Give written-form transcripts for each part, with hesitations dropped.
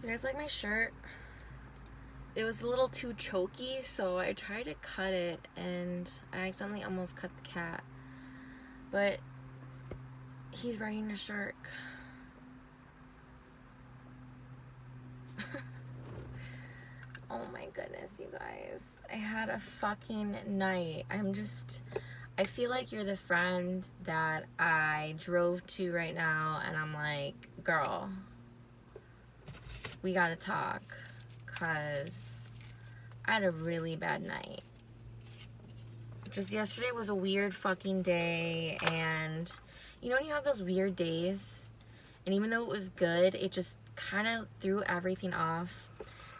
You guys like my shirt? It was a little too choky, so I tried to cut it and I accidentally almost cut the cat. But he's riding a shark. Oh my goodness, you guys. I had a fucking night. I feel like you're the friend that I drove to right now and I'm like, girl, we gotta talk, cause I had a really bad night. Just yesterday was a weird fucking day, and you know when you have those weird days, and even though it was good, it just kind of threw everything off.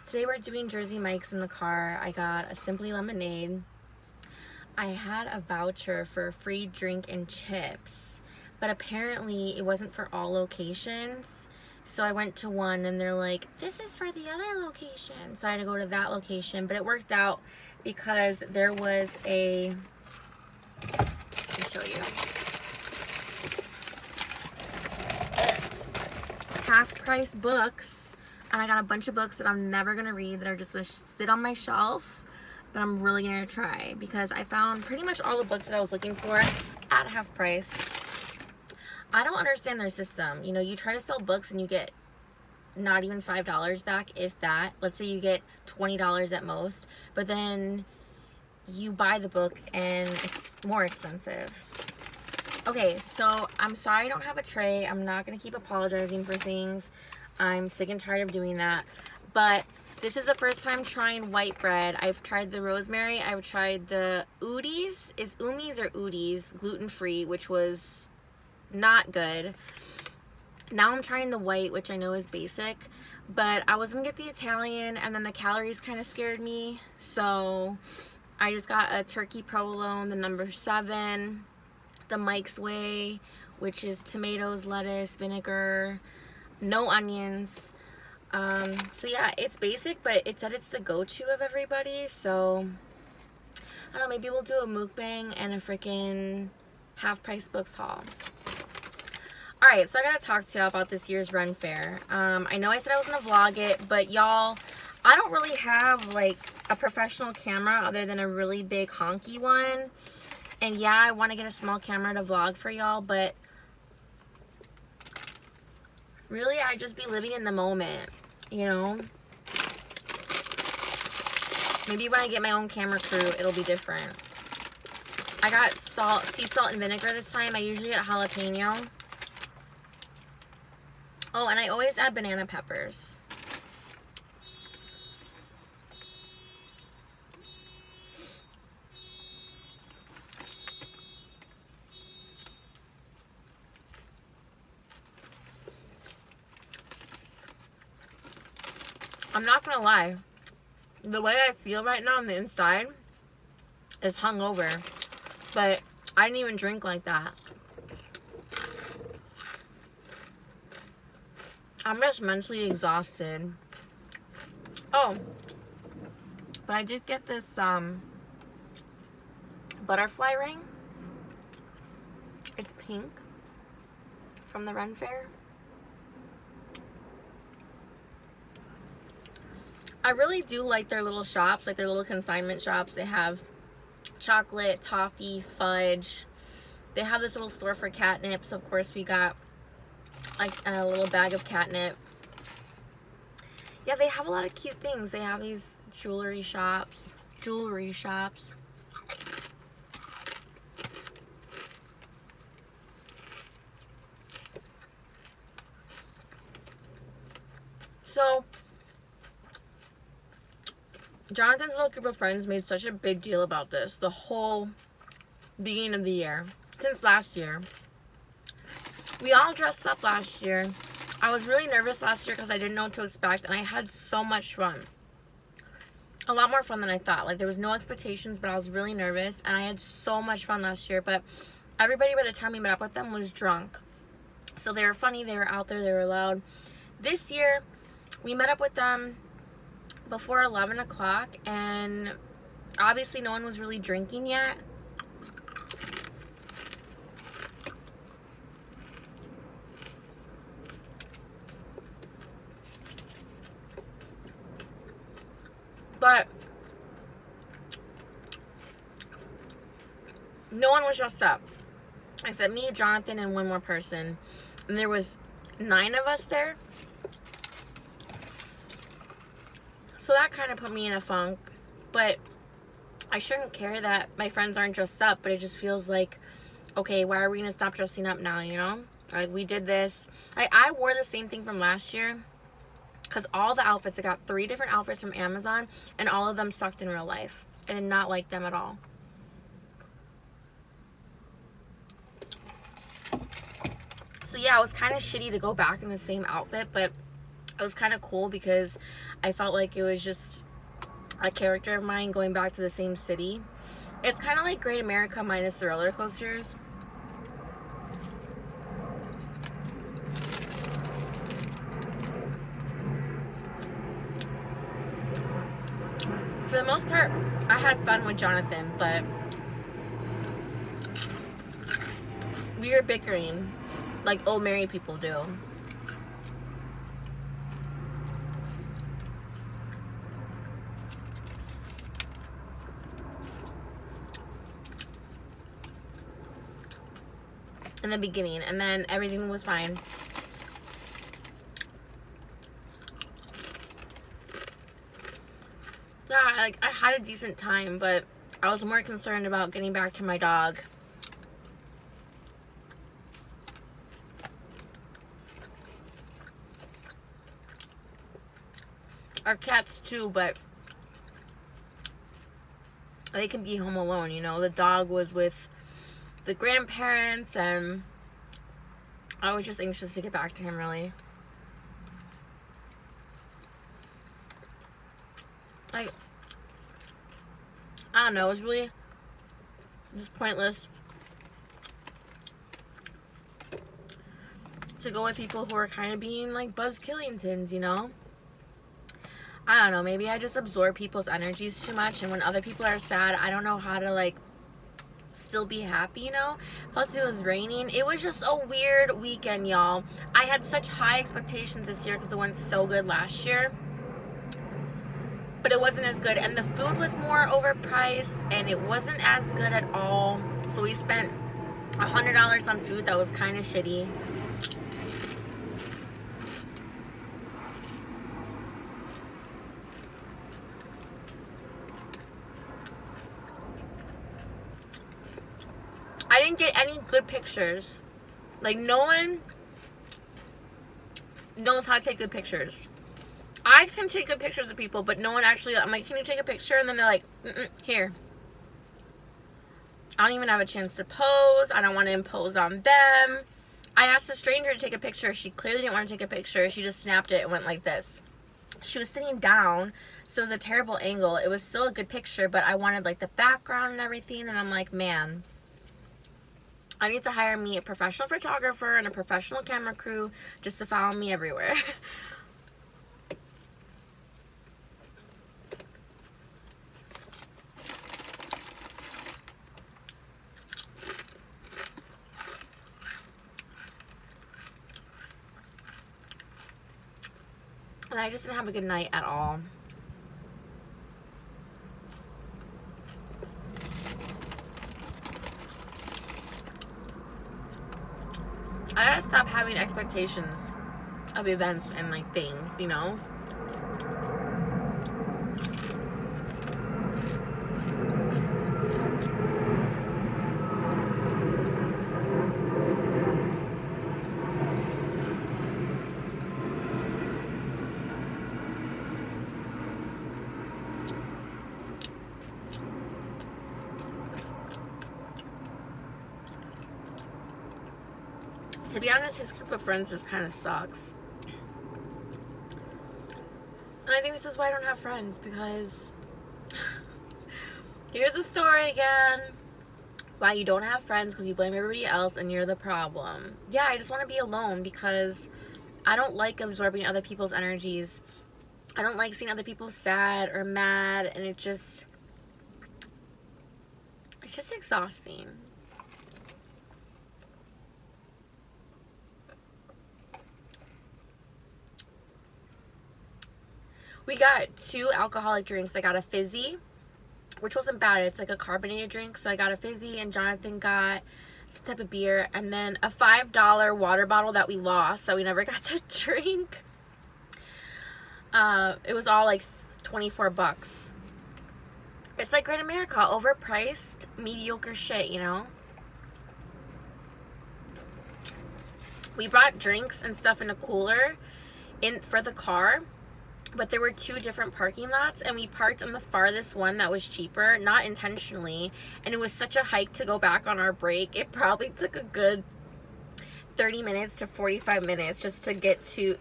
Today we're doing Jersey Mike's in the car. I got a Simply Lemonade. I had a voucher for a free drink and chips, but apparently it wasn't for all locations. So I went to one and they're like, this is for the other location. So I had to go to that location, but it worked out because there was a, let me show you, half price books. And I got a bunch of books that I'm never going to read that are just going to sit on my shelf. But I'm really going to try because I found pretty much all the books that I was looking for at half price. I don't understand their system. You know, you try to sell books and you get not even $5 back, if that. Let's say you get $20 at most, but then you buy the book and it's more expensive. Okay, so I'm sorry I don't have a tray. I'm not going to keep apologizing for things. I'm sick and tired of doing that. But this is the first time trying white bread. I've tried the rosemary. I've tried the Udi's. Is Umi's or Udi's gluten-free, which was not good. Now I'm trying the white, which I know is basic, but I was gonna get the Italian and then the calories kind of scared me, so I just got a turkey provolone, the number 7, the Mike's Way, which is tomatoes, lettuce, vinegar, no onions. So yeah, it's basic, but it said it's the go-to of everybody, so I don't know, maybe we'll do a mukbang and a freaking half price books haul. Alright, so I gotta talk to y'all about this year's Run Fair. I know I said I was gonna vlog it, but y'all, I don't really have like a professional camera other than a really big honky one. And yeah, I want to get a small camera to vlog for y'all, but really I just be living in the moment, you know? Maybe when I get my own camera crew, it'll be different. I got sea salt and vinegar this time. I usually get jalapeno. Oh, and I always add banana peppers. I'm not gonna lie. The way I feel right now on the inside is hungover. But I didn't even drink like that. I'm just mentally exhausted. Oh, but I did get this butterfly ring. It's pink from the Run Fair. I really do like their little shops, like their little consignment shops. They have chocolate, toffee, fudge. They have this little store for catnip, so of course we got like a little bag of catnip. Yeah, they have a lot of cute things. They have these jewelry shops. So Jonathan's little group of friends made such a big deal about this the whole beginning of the year, since last year. We all dressed up last year. I was really nervous last year because I didn't know what to expect, and I had so much fun. A lot more fun than I thought. Like, there was no expectations, but I was really nervous, and I had so much fun last year. But everybody, by the time we met up with them, was drunk. So they were funny, they were out there, they were loud. This year, we met up with them before 11 o'clock, and obviously no one was really drinking yet. But no one was dressed up except me, Jonathan, and one more person. And there was 9 of us there. So that kind of put me in a funk. But I shouldn't care that my friends aren't dressed up, but it just feels like, okay, why are we going to stop dressing up now, you know? Like, we did this. Like, I wore the same thing from last year. Because all the outfits, I got 3 different outfits from Amazon, and all of them sucked in real life. I did not like them at all. So yeah, it was kind of shitty to go back in the same outfit, but it was kind of cool because I felt like it was just a character of mine going back to the same city. It's kind of like Great America minus the roller coasters. For the most part, I had fun with Jonathan, but we were bickering like old married people do. In the beginning, and then everything was fine. Yeah, like I had a decent time, but I was more concerned about getting back to my dog. Our cats too, but they can be home alone, you know. The dog was with the grandparents, and I was just anxious to get back to him, really. Like, I don't know, it was really just pointless to go with people who are kind of being like Buzz Killingtons, you know? I don't know, maybe I just absorb people's energies too much, and when other people are sad, I don't know how to like still be happy, you know? Plus it was raining. It was just a weird weekend, y'all. I had such high expectations this year because it went so good last year, but it wasn't as good, and the food was more overpriced, and it wasn't as good at all. So we spent $100 on food that was kind of shitty. I didn't get any good pictures. Like, no one knows how to take good pictures. I can take good pictures of people, but no one actually, I'm like, can you take a picture? And then they're like, here. I don't even have a chance to pose. I don't want to impose on them. I asked a stranger to take a picture. She clearly didn't want to take a picture. She just snapped it and went like this. She was sitting down, so it was a terrible angle. It was still a good picture, but I wanted like the background and everything, and I'm like, man, I need to hire me a professional photographer and a professional camera crew just to follow me everywhere. And I just didn't have a good night at all. I gotta stop having expectations of events and like things, you know? To be honest, his group of friends just kind of sucks. And I think this is why I don't have friends, because here's the story again. Why you don't have friends, because you blame everybody else and you're the problem. Yeah, I just want to be alone because I don't like absorbing other people's energies. I don't like seeing other people sad or mad, and it's just exhausting. We got 2 alcoholic drinks. I got a fizzy, which wasn't bad. It's like a carbonated drink. So I got a fizzy, and Jonathan got some type of beer, and then a $5 water bottle that we lost, so we never got to drink. It was all like 24 bucks. It's like Great America, overpriced, mediocre shit, you know? We brought drinks and stuff in a cooler for the car, but there were 2 different parking lots, and we parked on the farthest one that was cheaper, not intentionally, and it was such a hike to go back on our break. It probably took a good 30 minutes to 45 minutes just to get to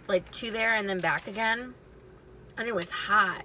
there and then back again, and it was hot.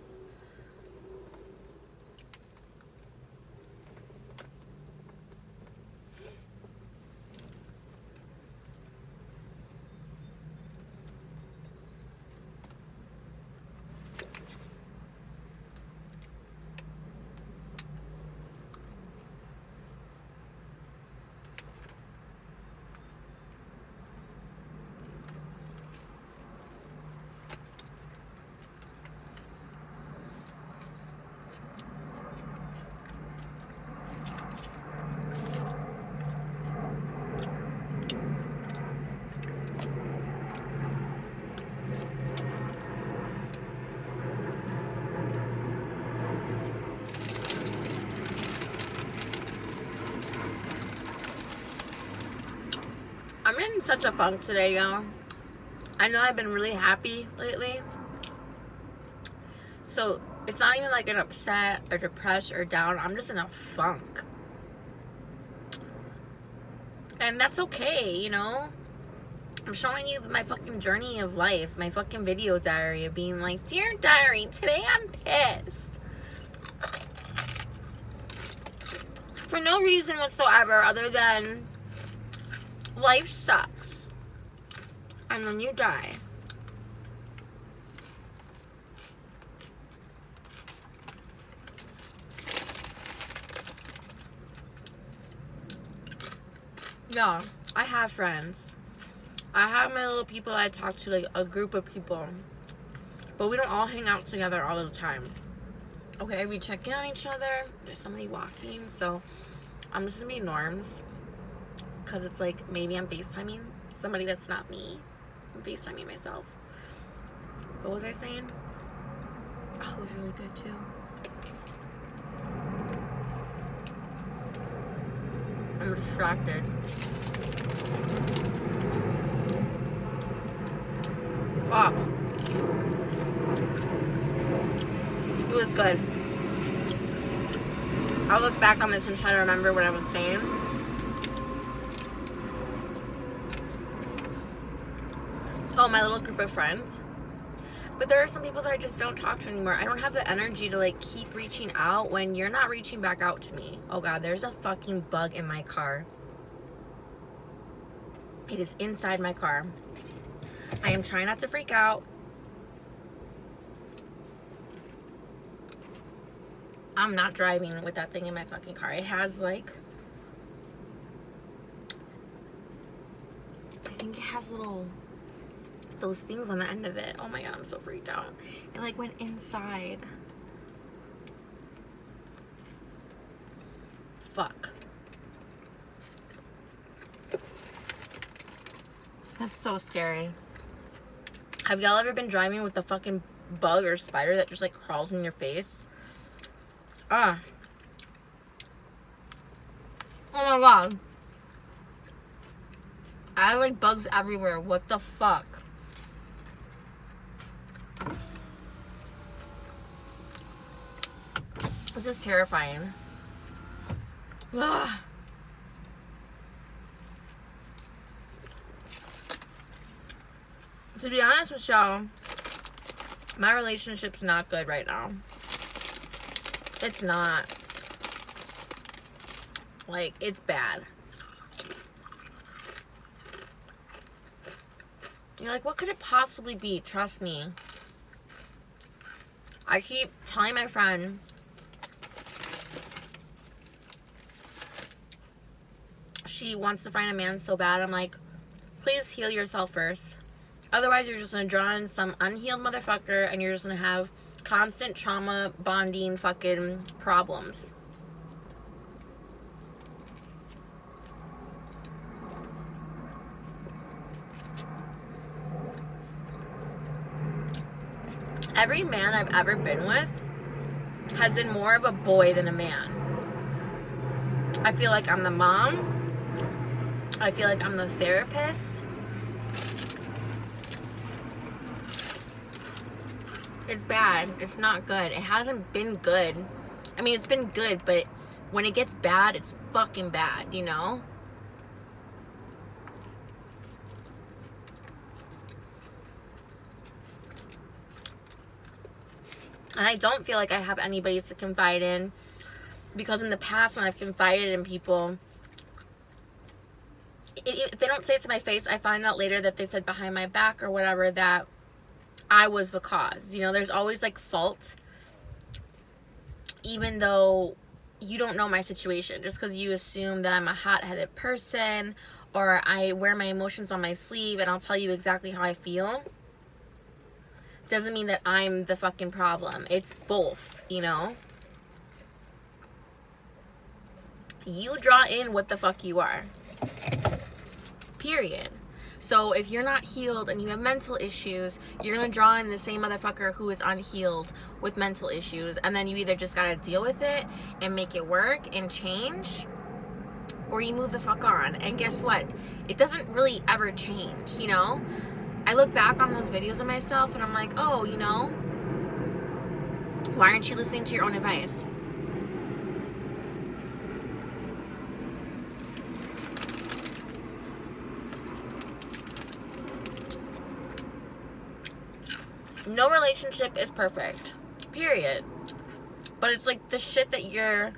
I'm in such a funk today, y'all. I know I've been really happy lately. So it's not even like an upset or depressed or down. I'm just in a funk. And that's okay, you know? I'm showing you my fucking journey of life. My fucking video diary of being like, dear diary, today I'm pissed. For no reason whatsoever other than life sucks. And then you die. Yeah, I have friends. I have my little people I talk to, like a group of people. But we don't all hang out together all the time. Okay, we check in on each other. There's somebody walking, so I'm just gonna be norms. Because it's like, maybe I'm FaceTiming somebody that's not me. I'm FaceTiming myself. What was I saying? Oh, it was really good too. I'm distracted. Fuck. It was good. I'll look back on this and try to remember what I was saying. Oh, my little group of friends. But there are some people that I just don't talk to anymore. I don't have the energy to like keep reaching out when you're not reaching back out to me. Oh God, there's a fucking bug in my car. It is inside my car. I am trying not to freak out. I'm not driving with that thing in my fucking car. It has like, I think it has those things on the end of it. Oh my God, I'm so freaked out. It like went inside. Fuck. That's so scary. Have y'all ever been driving with a fucking bug or spider that just like crawls in your face? Ah. Oh my God. I have like bugs everywhere. What the fuck? This is terrifying. Ugh. To be honest with y'all, my relationship's not good right now. It's not. Like, it's bad. You're like, what could it possibly be? Trust me. I keep telling my friend, she wants to find a man so bad. I'm like, please heal yourself first. Otherwise, you're just going to draw in some unhealed motherfucker and you're just going to have Constant trauma bonding fucking problems. Every man I've ever been with has been more of a boy than a man. I feel like I'm the mom. I feel like I'm the therapist. It's bad. It's not good. It hasn't been good. I mean, it's been good, but when it gets bad, it's fucking bad, you know? And I don't feel like I have anybody to confide in, because in the past when I've confided in people, if they don't say it to my face, I find out later that they said behind my back or whatever that I was the cause. You know, there's always like fault, even though you don't know my situation. Just because you assume that I'm a hot-headed person or I wear my emotions on my sleeve and I'll tell you exactly how I feel, doesn't mean that I'm the fucking problem. It's both, you know? You draw in what the fuck you are. Period. So if you're not healed and you have mental issues, you're gonna draw in the same motherfucker who is unhealed with mental issues, and then you either just gotta deal with it and make it work and change, or you move the fuck on. And guess what? It doesn't really ever change, you know? I look back on those videos of myself and I'm like, oh, you know, why aren't you listening to your own advice? No relationship is perfect, period. But it's like the shit that you're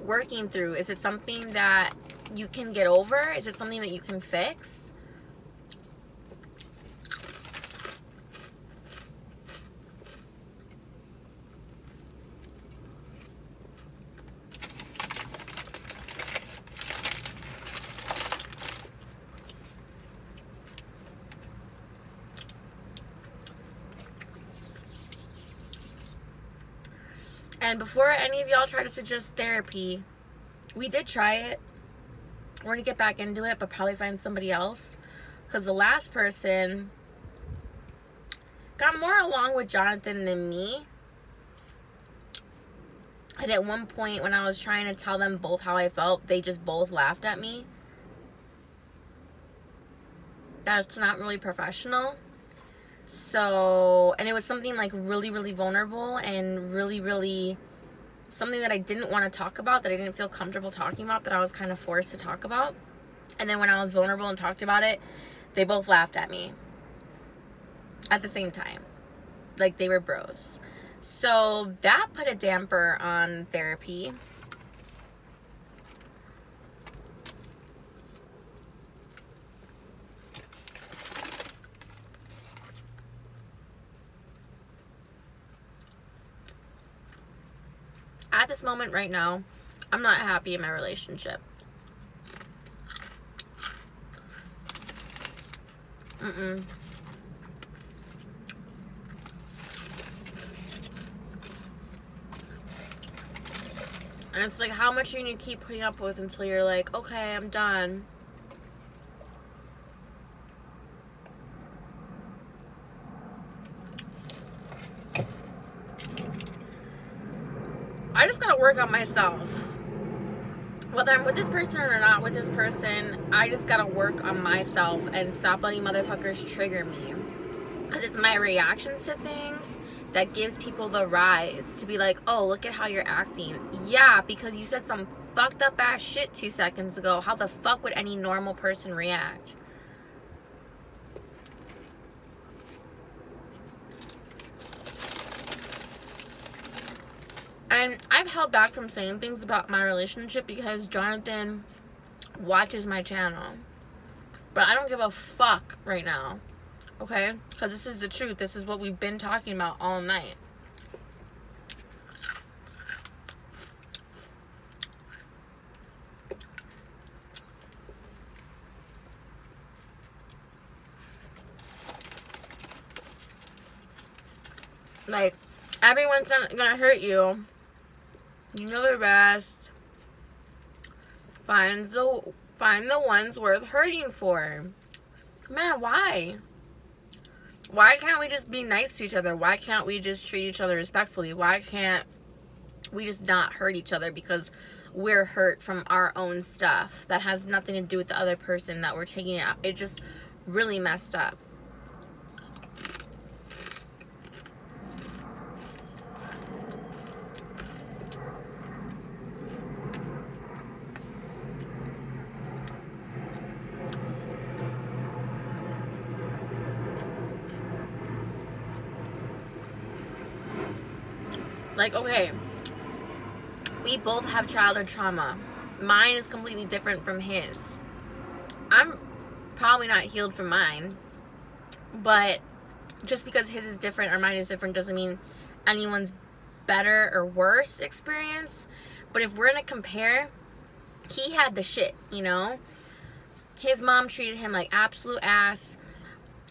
working through. Is it something that you can get over? Is it something that you can fix? And before any of y'all try to suggest therapy, we did try it. We're going to get back into it, but probably find somebody else. Because the last person got more along with Jonathan than me. And at one point, when I was trying to tell them both how I felt, they just both laughed at me. That's not really professional. So, and it was something like really, really vulnerable and really, really something that I didn't want to talk about, that I didn't feel comfortable talking about, that I was kind of forced to talk about. And then when I was vulnerable and talked about it, they both laughed at me at the same time. Like they were bros. So that put a damper on therapy. At this moment right now, I'm not happy in my relationship. And it's like, how much are you going to keep putting up with until you're like, okay, I'm done. I just gotta work on myself. Whether I'm with this person or not with this person, I just gotta work on myself and stop letting motherfuckers trigger me. Because it's my reactions to things that gives people the rise to be like, oh, look at how you're acting. Yeah, because you said some fucked up ass shit 2 seconds ago. How the fuck would any normal person react? And I've held back from saying things about my relationship because Jonathan watches my channel. But I don't give a fuck right now. Okay? Because this is the truth. This is what we've been talking about all night. Like, everyone's gonna hurt you. You know the rest. Find the ones worth hurting for. Man, why? Why can't we just be nice to each other? Why can't we just treat each other respectfully? Why can't we just not hurt each other because we're hurt from our own stuff that has nothing to do with the other person that we're taking it out? It just really messed up. Like, okay, we both have childhood trauma. Mine is completely different from his. I'm probably not healed from mine, but just because his is different or mine is different doesn't mean anyone's better or worse experience. But if we're gonna compare, he had the shit, you know? His mom treated him like absolute ass,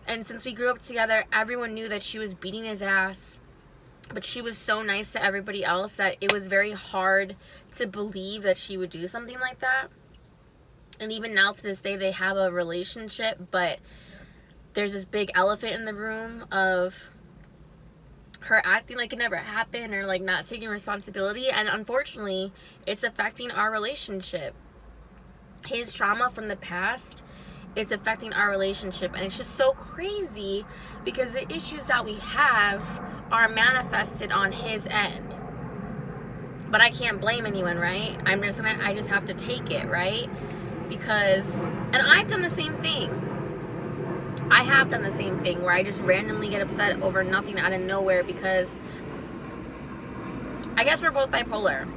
and since we grew up together, everyone knew that she was beating his ass. But she was so nice to everybody else that it was very hard to believe that she would do something like that. And even now to this day, they have a relationship, but there's this big elephant in the room of her acting like it never happened or like not taking responsibility. And unfortunately, it's affecting our relationship. His trauma from the past is affecting our relationship, and it's just so crazy because the issues that we have are manifested on his end. But I can't blame anyone, right? I just have to take it, right? Because, and I've done the same thing. I have done the same thing where I just randomly get upset over nothing out of nowhere because I guess we're both bipolar.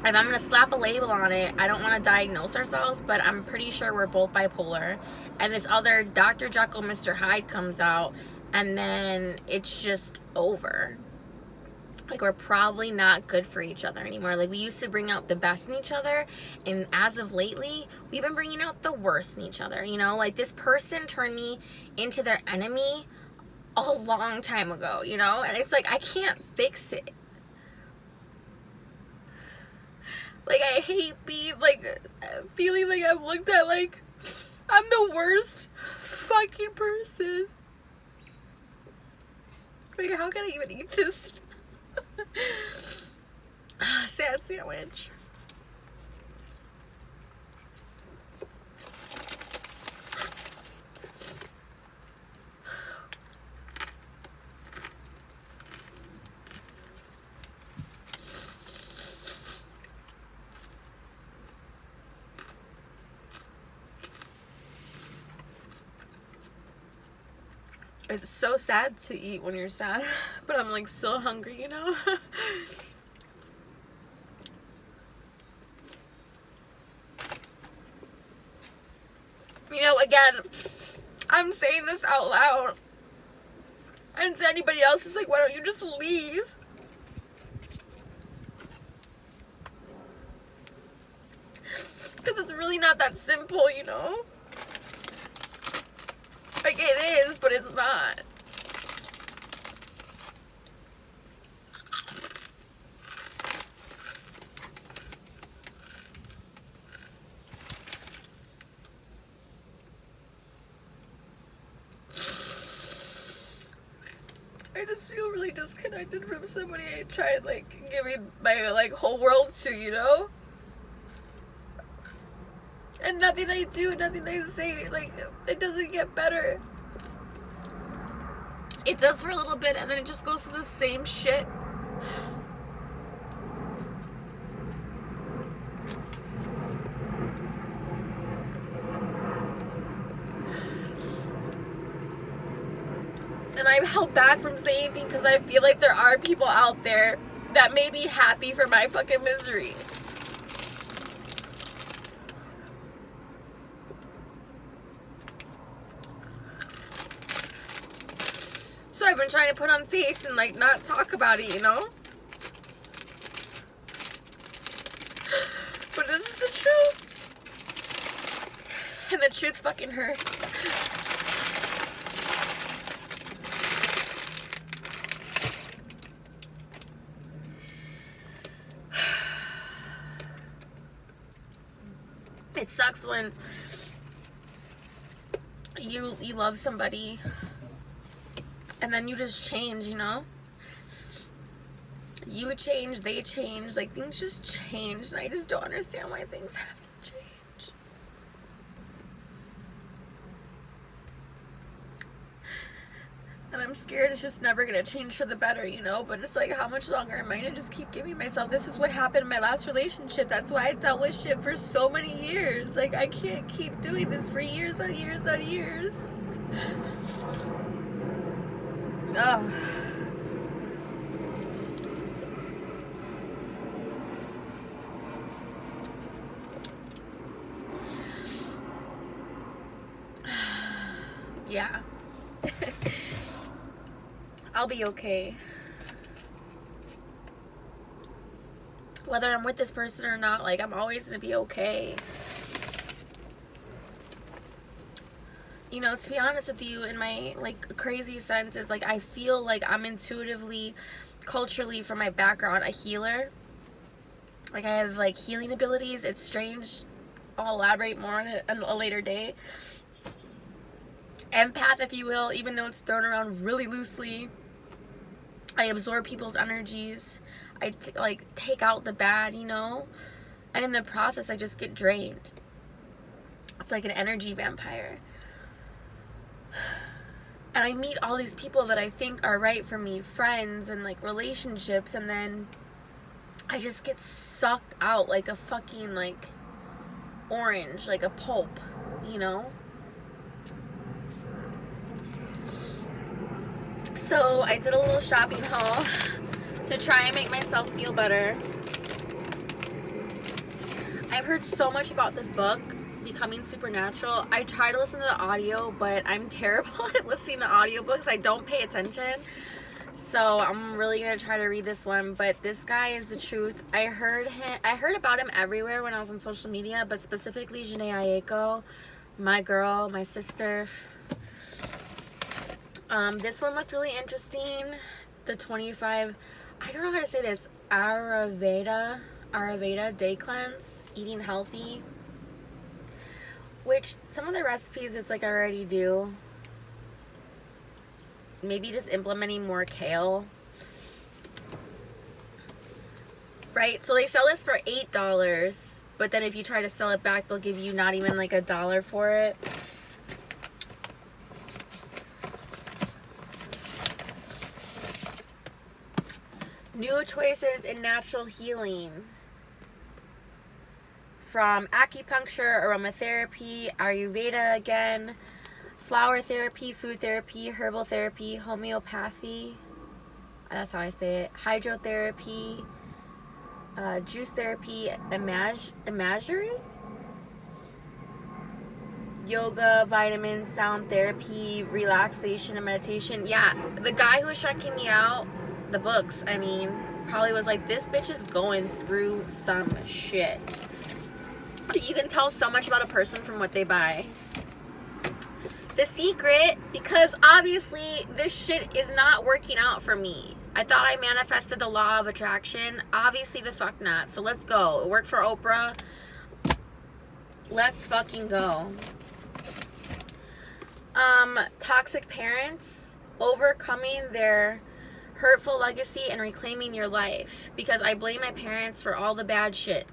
If I'm going to slap a label on it, I don't want to diagnose ourselves, but I'm pretty sure we're both bipolar. And this other Dr. Jekyll, Mr. Hyde comes out, and then it's just over. Like, we're probably not good for each other anymore. Like, we used to bring out the best in each other, and as of lately, we've been bringing out the worst in each other, you know? Like, this person turned me into their enemy a long time ago, you know? And it's like, I can't fix it. Like, I hate being, like, feeling like I'm looked at like I'm the worst fucking person. Like, how can I even eat this? Sad sandwich. It's so sad to eat when you're sad, but I'm like so hungry, you know? You know, again, I'm saying this out loud. And to anybody else, it's like, why don't you just leave? Because it's really not that simple, you know? Like, it is, but it's not. I just feel really disconnected from somebody I tried, like, giving my, like, whole world to, you know? And nothing I do, nothing I say, like, it doesn't get better. It does for a little bit, and then it just goes to the same shit. And I'm held back from saying anything because I feel like there are people out there that may be happy for my fucking misery. So I've been trying to put on face and, like, not talk about it, you know? But this is the truth. And the truth fucking hurts. sucks when you love somebody and then you just change, you know? You change, they change, like things just change, and I just don't understand why things have to change. And I'm scared it's just never gonna change for the better, you know? But it's like, how much longer am I gonna just keep giving myself? This is what happened in my last relationship. That's why I dealt with shit for so many years. Like, I can't keep doing this for years on years on years. Oh. Yeah. I'll be okay. Whether I'm with this person or not, like, I'm always gonna be okay. You know, to be honest with you, in my, like, crazy sense is, like, I feel like I'm intuitively, culturally, from my background, a healer. Like, I have, like, healing abilities. It's strange. I'll elaborate more on it on a later day. Empath, if you will, even though it's thrown around really loosely. I absorb people's energies. I take out the bad, you know? And in the process, I just get drained. It's like an energy vampire. And I meet all these people that I think are right for me, friends and, like, relationships, and then I just get sucked out like a fucking, like, orange, like a pulp, you know? So I did a little shopping haul to try and make myself feel better. I've heard so much about this book, Becoming Supernatural. I try to listen to the audio, but I'm terrible at listening to audiobooks. I don't pay attention. So I'm really going to try to read this one, but this guy is the truth. I heard about him everywhere when I was on social media, but specifically Janae Ayeko, my girl, my sister. This one looked really interesting. The 25, I don't know how to say this, Ayurveda day cleanse, eating healthy. Which, some of the recipes, it's like I already do. Maybe just implementing more kale. Right? So they sell this for $8. But then if you try to sell it back, they'll give you not even like $1 for it. New choices in natural healing. From acupuncture, aromatherapy, Ayurveda again, flower therapy, food therapy, herbal therapy, homeopathy, that's how I say it, hydrotherapy, juice therapy, imagery, yoga, vitamins, sound therapy, relaxation and meditation. Yeah, the guy who was checking me out, the books, I mean, probably was like, this bitch is going through some shit. You can tell so much about a person from what they buy. The secret, because obviously this shit is not working out for me. I thought I manifested the law of attraction. Obviously the fuck not. So let's go. It worked for Oprah. Let's fucking go. Toxic parents, overcoming their hurtful legacy and reclaiming your life. Because I blame my parents for all the bad shit.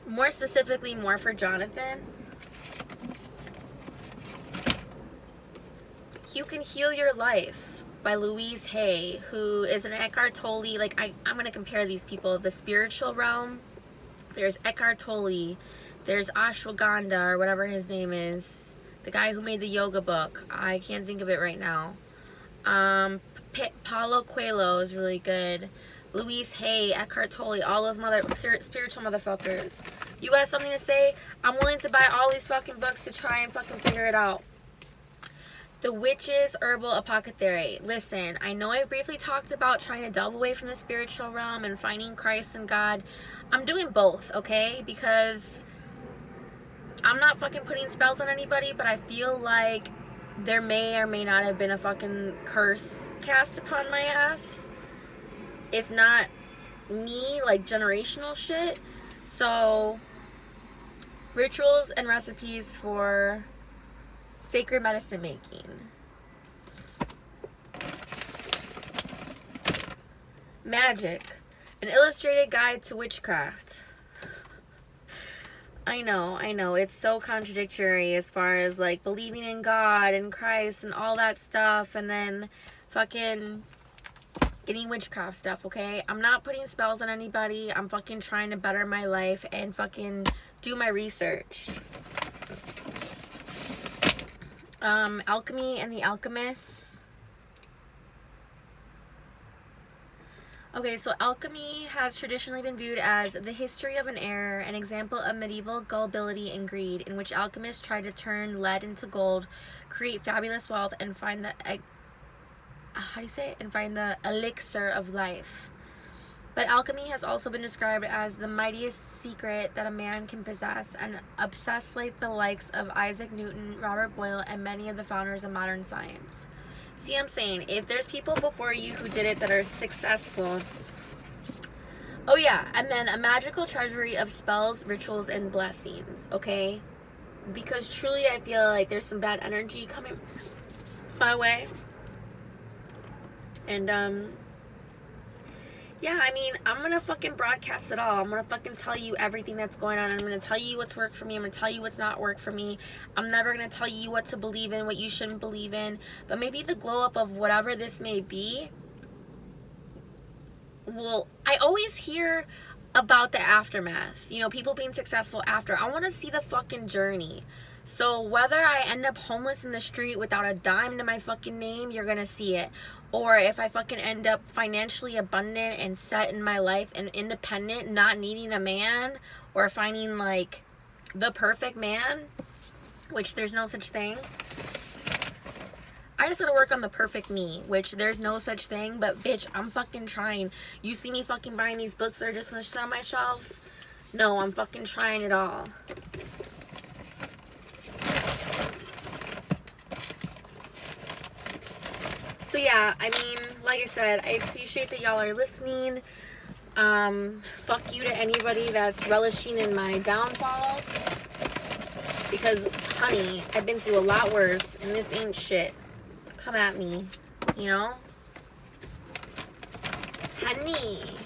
More specifically, more for Jonathan. You Can Heal Your Life by Louise Hay, who is an Eckhart Tolle. Like, I'm going to compare these people. The spiritual realm, there's Eckhart Tolle, there's Ashwagandha, or whatever his name is. The guy who made the yoga book. I can't think of it right now. Paulo Coelho is really good. Louise Hay, Eckhart Tolle, all those spiritual motherfuckers. You got something to say? I'm willing to buy all these fucking books to try and fucking figure it out. The Witch's Herbal Apothecary. Listen, I know I briefly talked about trying to delve away from the spiritual realm and finding Christ and God. I'm doing both, okay? Because I'm not fucking putting spells on anybody, but I feel like there may or may not have been a fucking curse cast upon my ass. If not me, like generational shit. So Rituals and recipes for sacred medicine making. Magic. An illustrated guide to witchcraft. I know. It's so contradictory as far as like believing in God and Christ and all that stuff, and then fucking getting witchcraft stuff, okay? I'm not putting spells on anybody. I'm fucking trying to better my life and fucking do my research. Alchemy and the Alchemists. Okay, so alchemy has traditionally been viewed as the history of an error, an example of medieval gullibility and greed, in which alchemists tried to turn lead into gold, create fabulous wealth, and find the elixir of life. But alchemy has also been described as the mightiest secret that a man can possess, and obsessed like the likes of Isaac Newton, Robert Boyle, and many of the founders of modern science. See, I'm saying, if there's people before you who did it that are successful. Oh yeah, and then a magical treasury of spells, rituals, and blessings, okay? Because truly I feel like there's some bad energy coming my way. And, yeah, I mean, I'm gonna fucking broadcast it all. I'm gonna fucking tell you everything that's going on. I'm gonna tell you what's worked for me. I'm gonna tell you what's not worked for me. I'm never gonna tell you what to believe in, what you shouldn't believe in. But maybe the glow up of whatever this may be. Well, I always hear about the aftermath. You know, people being successful after. I want to see the fucking journey. So whether I end up homeless in the street without a dime to my fucking name, you're gonna see it. Or if I fucking end up financially abundant and set in my life and independent, not needing a man, or finding like the perfect man, which there's no such thing. I just gotta work on the perfect me, which there's no such thing, but bitch, I'm fucking trying. You see me fucking buying these books that are just gonna sit on my shelves? No, I'm fucking trying it all. So yeah, I mean, like I said, I appreciate that y'all are listening. Fuck you to anybody that's relishing in my downfalls. Because, honey, I've been through a lot worse, and this ain't shit. Come at me, you know? Honey.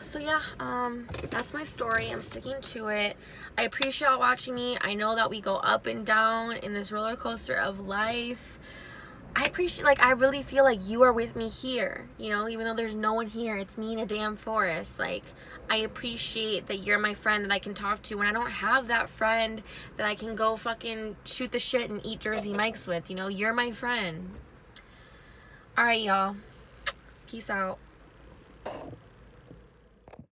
So yeah, that's my story. I'm sticking to it. I appreciate y'all watching me. I know that we go up and down in this roller coaster of life. I appreciate, like, I really feel like you are with me here, you know, even though there's no one here. It's me in a damn forest. Like, I appreciate that you're my friend that I can talk to when I don't have that friend that I can go fucking shoot the shit and eat Jersey Mike's with, you know. You're my friend. All right, y'all. Peace out.